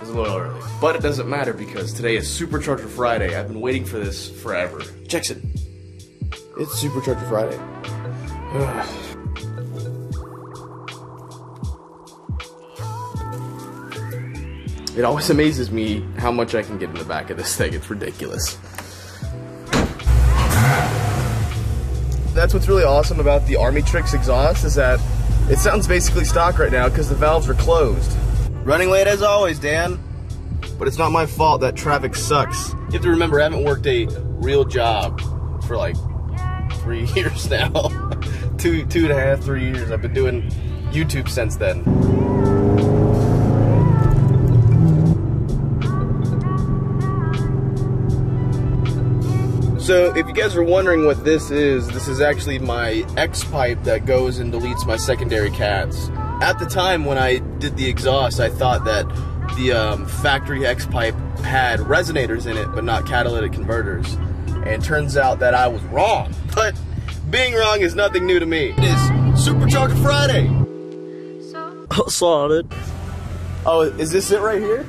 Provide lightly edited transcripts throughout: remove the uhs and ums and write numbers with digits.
was a little early. But it doesn't matter because today is Supercharger Friday. I've been waiting for this forever. Checks it. It's Supercharger Friday. It always amazes me how much I can get in the back of this thing. It's ridiculous. That's what's really awesome about the Army Tricks exhaust is that it sounds basically stock right now because the valves are closed. Running late as always, Dan. But it's not my fault that traffic sucks. You have to remember I haven't worked a real job for like 3 years now. two and a half, 3 years. I've been doing YouTube since then. So if you guys are wondering what this is actually my X pipe that goes and deletes my secondary cats. At the time when I did the exhaust, I thought that the factory X pipe had resonators in it, but not catalytic converters. And turns out that I was wrong. But being wrong is nothing new to me. It is Supercharger Friday. Solid. Oh, is this it right here?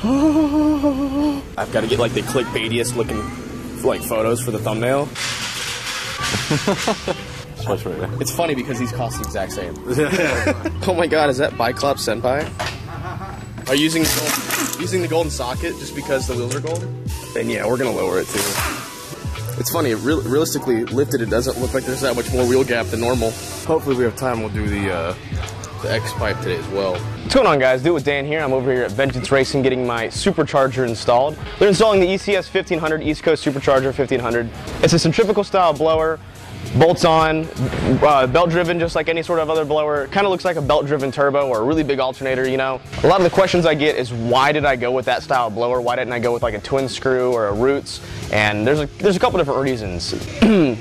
I've got to get like the clickbaitiest looking like photos for the thumbnail. It's funny because these cost the exact same. Oh my god, is that Biclop Senpai? Are you using the golden socket just because the wheels are gold? Then yeah, we're gonna lower it too. It's funny, realistically lifted it doesn't look like there's that much more wheel gap than normal. Hopefully we have time, we'll do the X pipe today as well. What's going on, guys? Do it with Dan here. I'm over here at Vengeance Racing getting my supercharger installed. They're installing the ECS 1500 East Coast Supercharger 1500. It's a centrifugal style blower, bolts on, belt driven just like any sort of other blower. Kind of looks like a belt driven turbo or a really big alternator, you know. A lot of the questions I get is why did I go with that style of blower? Why didn't I go with like a twin screw or a Roots? And there's a couple different reasons.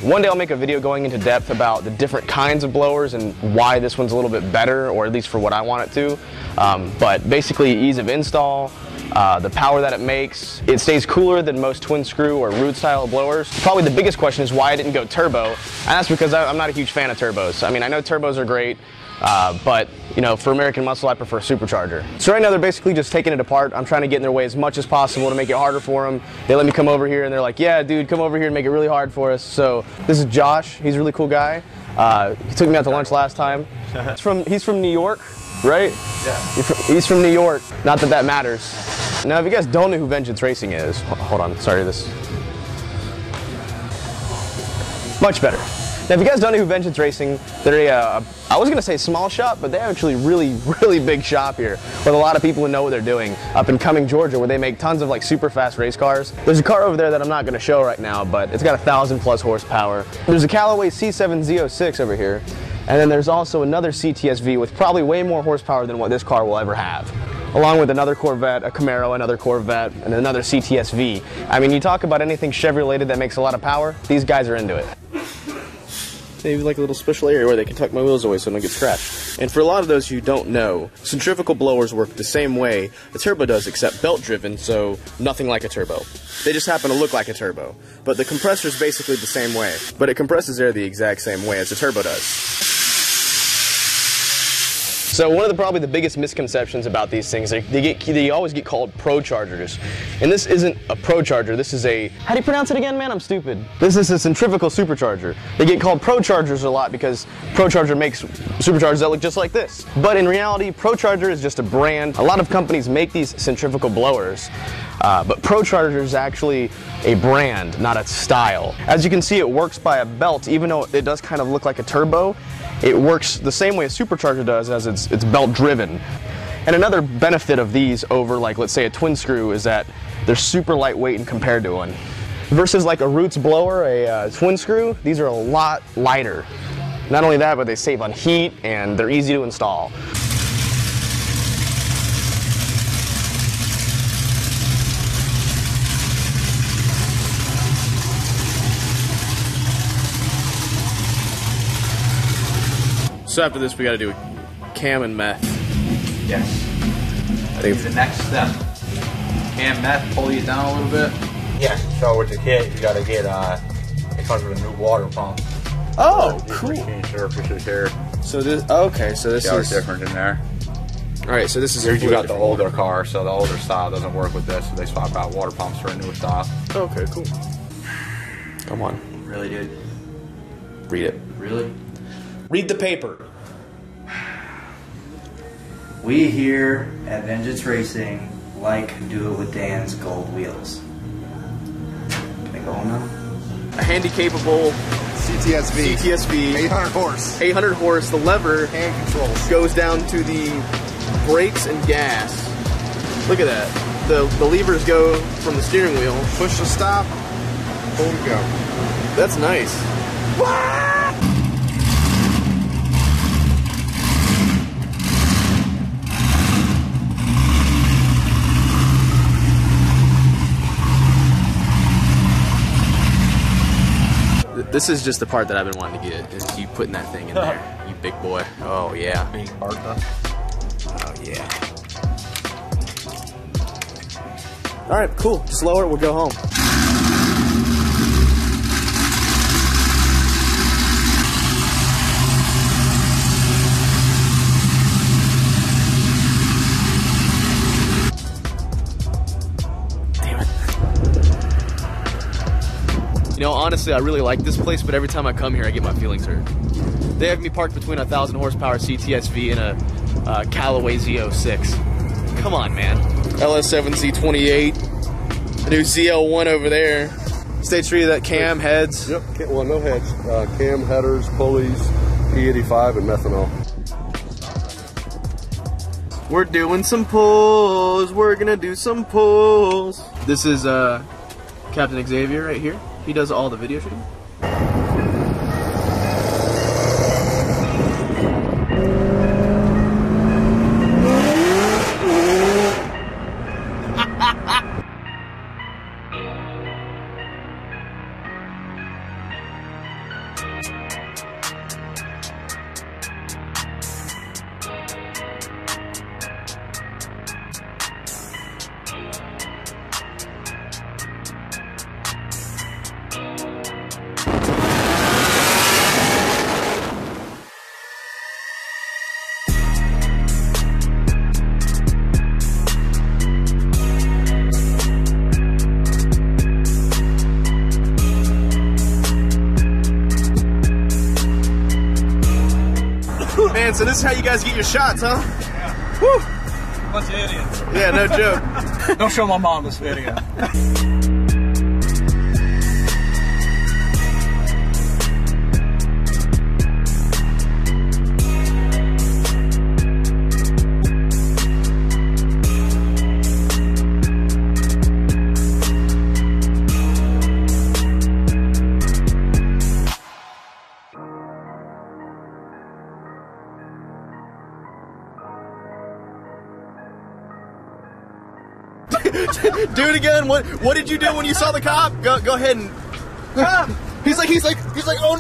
One day I'll make a video going into depth about the different kinds of blowers and why this one's a little bit better, or at least for what I want it to. But basically ease of install, the power that it makes. It stays cooler than most twin screw or root style blowers. Probably the biggest question is why I didn't go turbo, and that's because I'm not a huge fan of turbos. I mean, I know turbos are great, but you know, for American muscle, I prefer supercharger. So right now they're basically just taking it apart. I'm trying to get in their way as much as possible to make it harder for them. They let me come over here and they're like, yeah, dude, come over here and make it really hard for us. So this is Josh. He's a really cool guy. He took me out to lunch last time. He's from New York, right? Yeah. He's from New York. Not that that matters. Now, if you guys don't know who Vengeance Racing is, hold on, sorry, this. Much better. Now, if you guys don't know who Vengeance Racing, they're I was gonna say small shop, but they're actually really big shop here with a lot of people who know what they're doing up in Cumming, Georgia, where they make tons of like super fast race cars. There's a car over there that I'm not gonna show right now, but it's got 1,000+ horsepower. There's a Callaway C7 Z06 over here, and then there's also another CTSV with probably way more horsepower than what this car will ever have, along with another Corvette, a Camaro, another Corvette, and another CTSV. I mean, you talk about anything Chevy related that makes a lot of power, these guys are into it. Maybe like a little special area where they can tuck my wheels away so I don't get scratched. And for a lot of those who don't know, centrifugal blowers work the same way a turbo does, except belt driven, so nothing like a turbo. They just happen to look like a turbo. But the compressor is basically the same way. But it compresses air the exact same way as a turbo does. So one of probably the biggest misconceptions about these things, they always get called pro chargers. And this isn't a pro charger, this is a, how do you pronounce it again, man? I'm stupid. This is a centrifugal supercharger. They get called pro chargers a lot because pro charger makes superchargers that look just like this. But in reality, pro charger is just a brand. A lot of companies make these centrifugal blowers, but pro charger is actually a brand, not a style. As you can see, it works by a belt, even though it does kind of look like a turbo. It works the same way a supercharger does, as it's belt driven. And another benefit of these over, like, let's say a twin screw, is that they're super lightweight and compared to one. Versus like a Roots blower, a twin screw, these are a lot lighter. Not only that, but they save on heat and they're easy to install. So after this, we got to do cam and meth. Yes. I think the next step. Cam meth, pull you down a little bit. Yes. So with the kit, you got to get it comes with a new water pump. Oh, cool. Machine surfaces here. So this, okay, so this is is different in there. All right, so this is Here's you got the older car, so the older style doesn't work with this, so they swap out water pumps for a newer style. Okay, cool. Come on. Really, dude? Read it. Really? Read the paper. We here at Vengeance Racing like Do It With Dan's gold wheels. Can I go on now? A handy-capable CTSV. 800 horse. 800 horse. The lever Hand controls. goes down to the brakes and gas. Look at that. The levers go from the steering wheel. Push to stop. Hold and go. That's nice. This is just the part that I've been wanting to get, is you putting that thing in there, you big boy. Oh yeah. Big Arca. Oh yeah. All right, cool. Just lower it, we'll go home. You know, honestly, I really like this place, but every time I come here, I get my feelings hurt. They have me parked between a 1,000 horsepower CTSV and a Callaway Z06. Come on, man. LS7 Z28, the new ZL1 over there. Stay true to that cam, heads. Yep, well, no heads. Cam, headers, pulleys, E85, and methanol. We're doing some pulls. We're gonna do some pulls. This is Captain Xavier right here. He does all the video shooting. Man, so this is how you guys get your shots, huh? Yeah. Woo! Bunch of idiots. Yeah, no joke. Don't show my mom this video. Do it again. What did you do when you saw the cop? Go ahead and. Ah! He's like, oh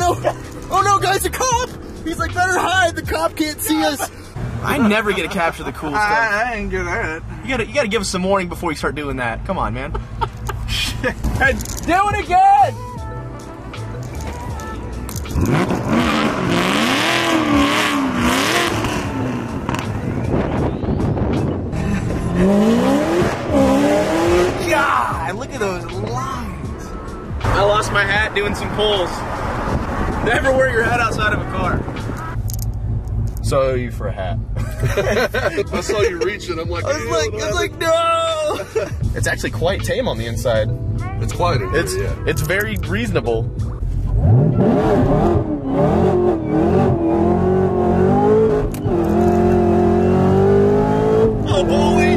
no, guys, a cop! He's like, better hide. The cop can't see us. I never get to capture the cool stuff. I ain't good at it. You gotta give us some warning before you start doing that. Come on, man. Do it again! God, look at those lines. I lost my hat doing some pulls. Never wear your hat outside of a car. So I owe you for a hat. I saw you reaching. I'm like, I was like, no. It's actually quite tame on the inside. it's quiet in here, yeah. It's very reasonable. Oh boy.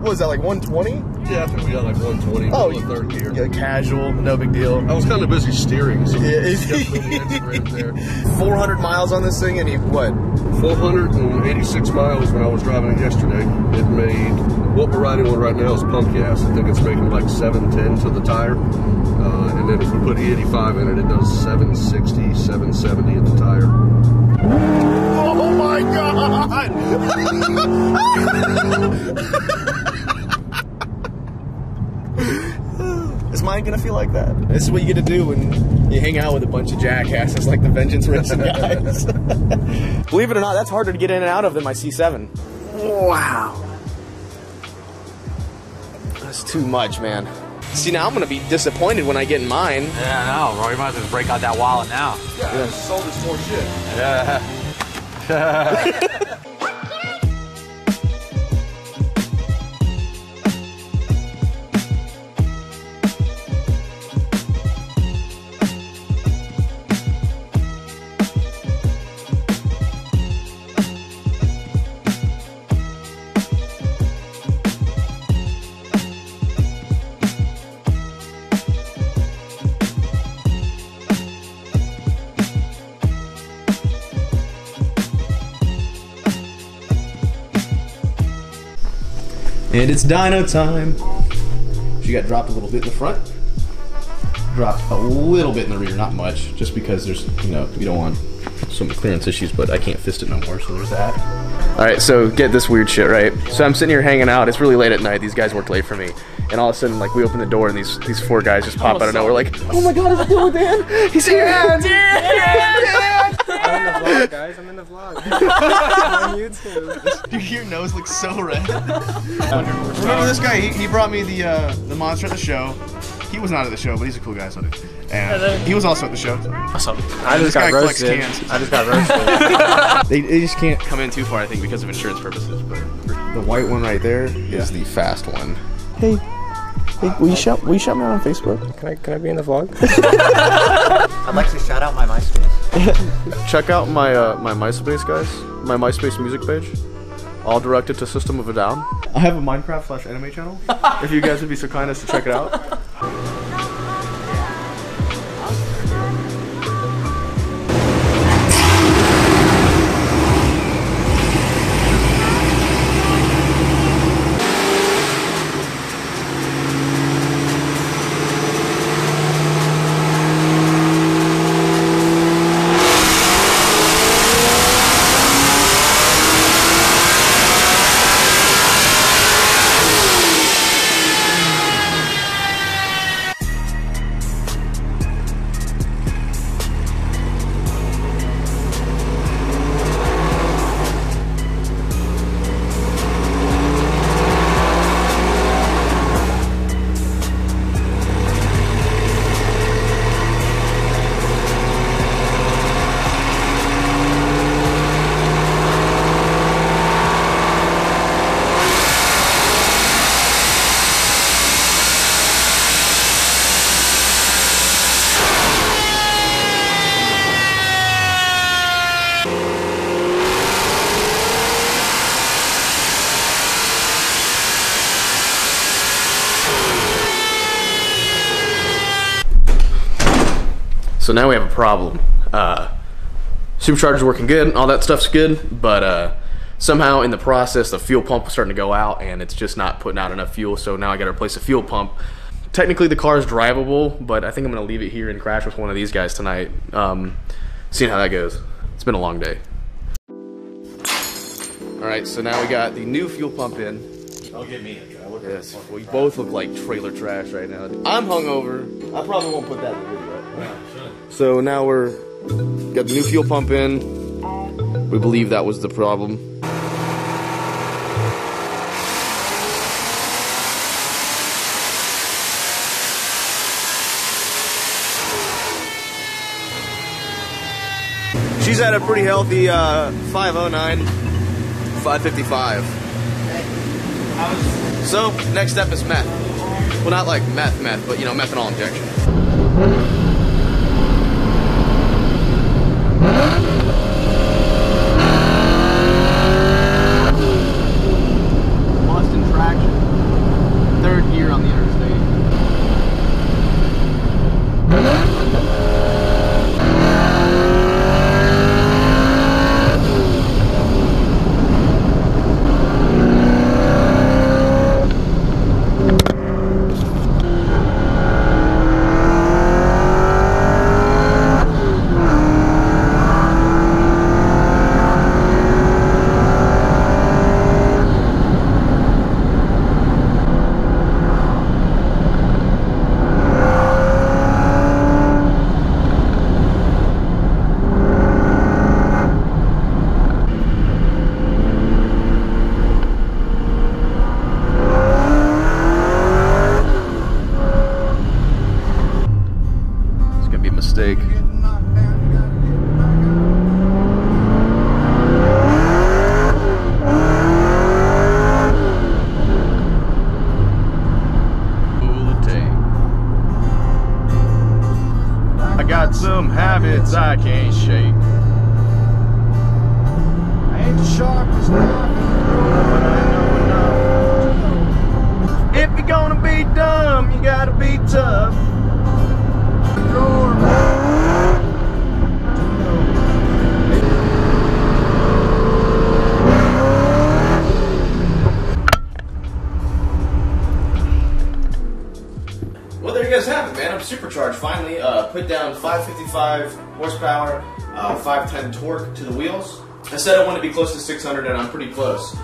What was that, like 120? Yeah, I think we got like 120. Oh, the third gear. Yeah, casual, no big deal. I was kind of busy steering, so Yeah, just kept really extra right there. 400 miles on this thing, and he, what? 486 miles when I was driving it yesterday. It made, what we're riding on right now is pump gas. I think it's making like 710 to the tire. And then if we put E85 in it, it does 760, 770 at the tire. Oh my God! Is mine gonna feel like that? This is what you get to do when you hang out with a bunch of jackasses like the Vengeance Racing guys. Believe it or not, that's harder to get in and out of than my C7. Wow. That's too much, man. See, now I'm gonna be disappointed when I get in mine. Yeah, I know, bro. You might as well just break out that wallet now. Yeah, sold us more shit. Yeah. And it's dyno time. She got dropped a little bit in the front. Dropped a little bit in the rear, not much, just because there's, you know, we don't want some clearance issues, but I can't fist it no more, so there's that. All right, so get this weird shit, right? So I'm sitting here hanging out. It's really late at night. These guys worked late for me. And all of a sudden, like, we open the door and these four guys just pop out of nowhere like, oh my God, is it Dylan Dan? He's here! Dan! I'm in the vlog, guys. I'm in the vlog. On YouTube. Dude, your nose looks so red. Remember this guy? He brought me the monster at the show. He was not at the show, but he's a cool guy, so and he was also at the show. Awesome. I just got roasted. I just got roasted. They just can't come in too far, I think, because of insurance purposes. But the white one right there is the fast one. Hey, will you shout me out on Facebook? Can I be in the vlog? I'd like to shout out my MySpace. Check out my my MySpace, guys. My MySpace music page. All directed to System of a Down. I have a Minecraft/anime channel. If you guys would be so kind as to check it out. So now we have a problem. Supercharger's working good, all that stuff's good, but somehow in the process the fuel pump was starting to go out and it's just not putting out enough fuel, so now I gotta replace the fuel pump. Technically the car is drivable, but I think I'm gonna leave it here and crash with one of these guys tonight. Seeing how that goes. It's been a long day. Alright, so now we got the new fuel pump in. Don't get me a guy. Look at Yes, we both look like trailer trash right now. I'm hungover. I probably won't put that in the video. So now we're got the new fuel pump in. We believe that was the problem. She's at a pretty healthy 509, 555. So next step is meth. Well, not like meth, but you know, methanol injection. Constant traction. Third gear on the interstate. got some habits I can't shake. I ain't the sharpest knife, but I know enough. If you're gonna be dumb, you gotta be tough. Well, there you guys have it, man. I'm supercharged finally. Put down 555 horsepower, 510 torque to the wheels. I said I want to be close to 600, and I'm pretty close.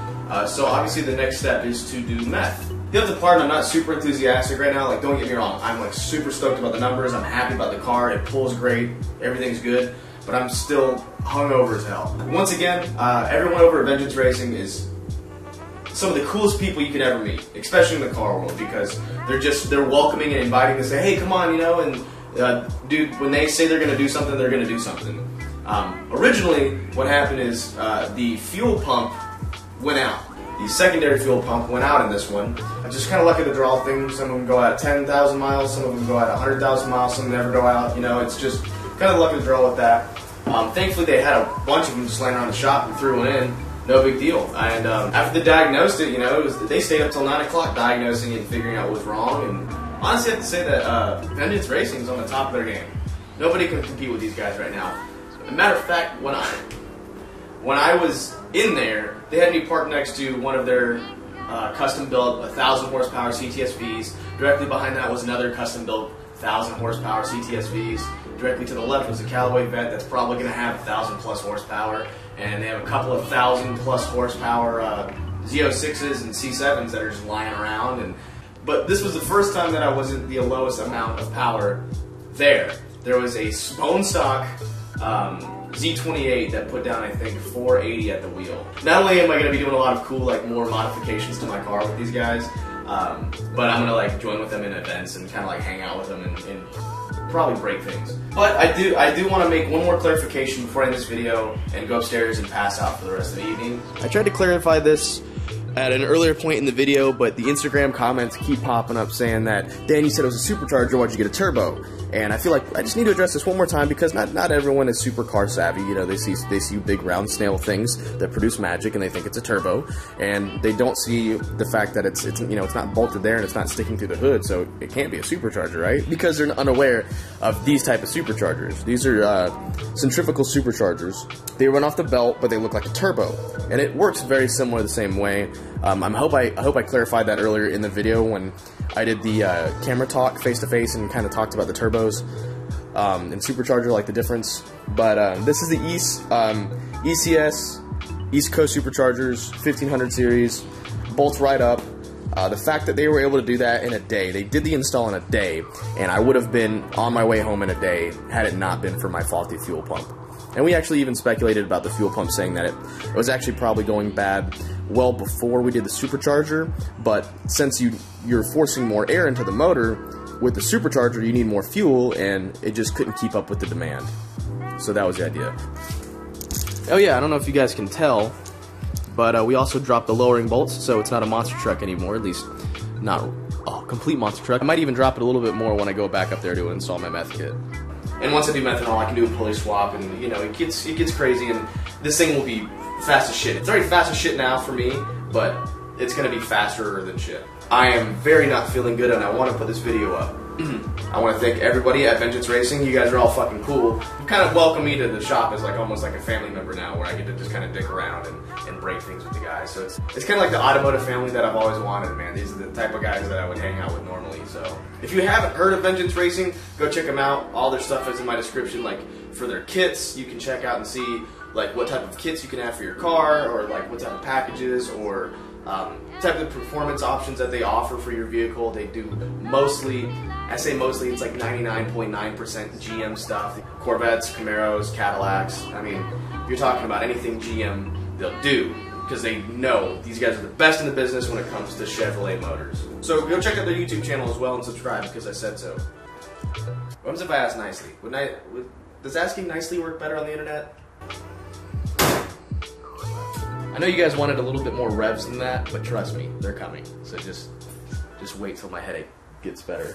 So obviously the next step is to do meth. The other part, I'm not super enthusiastic right now. Like, don't get me wrong, I'm like super stoked about the numbers. I'm happy about the car. It pulls great. Everything's good. But I'm still hungover as hell. Once again, everyone over at Vengeance Racing is some of the coolest people you could ever meet, especially in the car world, because they're welcoming and inviting to say, hey, come on, you know, and dude, when they say they're gonna do something, they're gonna do something. Originally, what happened is the fuel pump went out. The secondary fuel pump went out in this one. I just kind of lucky to draw things. Some of them go out at 10,000 miles, some of them go out at 100,000 miles, some never go out. You know, it's just kind of lucky to draw with that. Thankfully, they had a bunch of them just laying around the shop and threw one in. No big deal. And after they diagnosed it, you know, they stayed up till 9 o'clock diagnosing it and figuring out what was wrong. And honestly, I have to say that Vengeance Racing is on the top of their game. Nobody can compete with these guys right now. As a matter of fact, when I was in there, they had me parked next to one of their custom-built 1,000 horsepower CTSVs. Directly behind that was another custom-built 1,000 horsepower CTSVs. Directly to the left was a Callaway Vette that's probably going to have 1,000 plus horsepower. And they have a couple of 1,000 plus horsepower Z06s and C7s that are just lying around. But this was the first time that I wasn't the lowest amount of power there. There was a bone stock Z28 that put down, I think, 480 at the wheel. Not only am I going to be doing a lot of cool, like, more modifications to my car with these guys, but I'm going to, like, join with them in events and kind of, like, hang out with them and probably break things. But I do want to make one more clarification before I end this video and go upstairs and pass out for the rest of the evening. I tried to clarify this at an earlier point in the video, but the Instagram comments keep popping up saying that, Dan, you said it was a supercharger, why'd you get a turbo? And I feel like I just need to address this one more time, because not everyone is super car savvy. You know, they see big round snail things that produce magic and they think it's a turbo, and they don't see the fact that it's you know, it's not bolted there and it's not sticking through the hood, so it can't be a supercharger, right? Because they're unaware of these type of superchargers. These are centrifugal superchargers. They run off the belt, but they look like a turbo, and it works very similar the same way. I hope I clarified that earlier in the video when I did the camera talk face-to-face and kind of talked about the turbos and supercharger, like the difference. But this is the ECS East Coast Superchargers 1500 series, bolts right up. The fact that they were able to do that in a day, they did the install in a day, and I would have been on my way home in a day had it not been for my faulty fuel pump. And we actually even speculated about the fuel pump, saying that it was actually probably going bad well before we did the supercharger, but since you're forcing more air into the motor, with the supercharger you need more fuel, and it just couldn't keep up with the demand. So that was the idea. Oh yeah, I don't know if you guys can tell, but we also dropped the lowering bolts, so it's not a monster truck anymore, at least not a complete monster truck. I might even drop it a little bit more when I go back up there to install my meth kit. And once I do methanol, I can do a pulley swap, and you know, it gets crazy, and this thing will be fast as shit. It's already fast as shit now for me, but it's gonna be faster than shit. I am very not feeling good, and I want to put this video up. I want to thank everybody at Vengeance Racing. You guys are all fucking cool. You kind of welcome me to the shop as like almost like a family member now, where I get to just kind of dick around and break things with the guys. So it's kind of like the automotive family that I've always wanted, man. These are the type of guys that I would hang out with normally. So if you haven't heard of Vengeance Racing, go check them out. All their stuff is in my description. Like for their kits, you can check out and see like what type of kits you can have for your car, or like what type of packages, or type of performance options that they offer for your vehicle. They do mostly, I say mostly, it's like 99.9% GM stuff. Corvettes, Camaros, Cadillacs. I mean, if you're talking about anything GM, they'll do, because they know these guys are the best in the business when it comes to Chevrolet motors. So go check out their YouTube channel as well and subscribe, because I said so. What happens if I ask nicely? Does asking nicely work better on the internet? I know you guys wanted a little bit more revs than that, but trust me, they're coming. So just wait till my headache gets better.